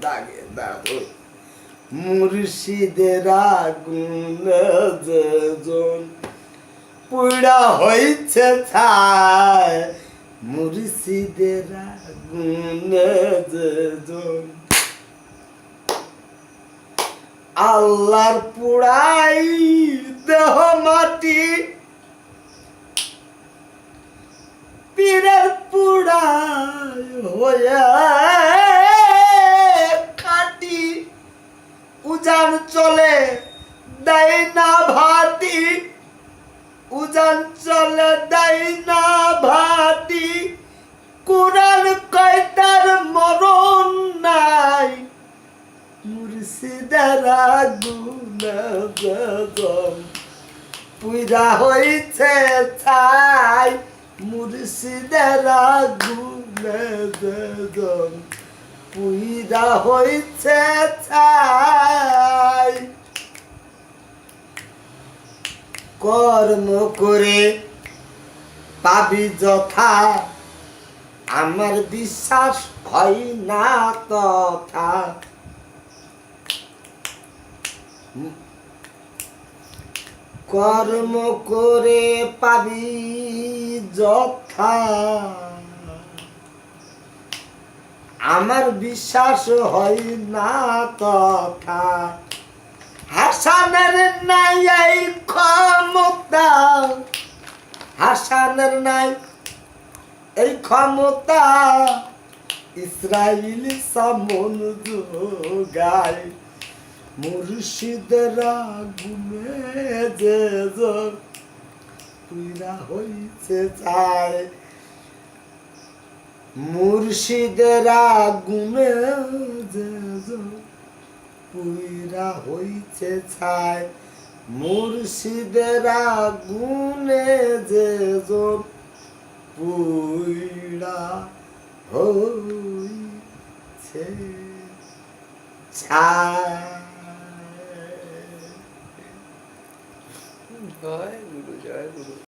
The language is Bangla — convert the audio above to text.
দাগে দাও মুর্শিদের আগুন যেজন পুরা হইছে ছাই মুর্শিদের আগুন যেজন আল্লাহর পুরাই দেহ মাটি পীরের পুরাই হয়ে খাটি উজান চলে দেয় না ভাটি উজান চলে দেয় না ভাটি কুরআন কয় তার মরণ নাই মুর্শিদের আগুন যেজন পুরা হইছে ছাই মুর্শিদের আগুন যেজন পুরা হইছে ছাই কর্ম করে পাবি যথা আমার বিশ্বাস হয় না তথা কর্ম করে পাবি যথা আমার বিশ্বাস হয় না তথা হাসানের নাই এই ক্ষমতা হাসানের নাই এই ক্ষমতা ইসরাইল সামন যোগায় মুর্শিদের আগুনে যেজন পুরা হইছে ছাই মুর্শিদের আগুনে যেজন পুরা হইছে ছাই মুর্শিদের আগুনে যেজন পুরা হইছে ছাই। জয় গুরু জয় গুরু।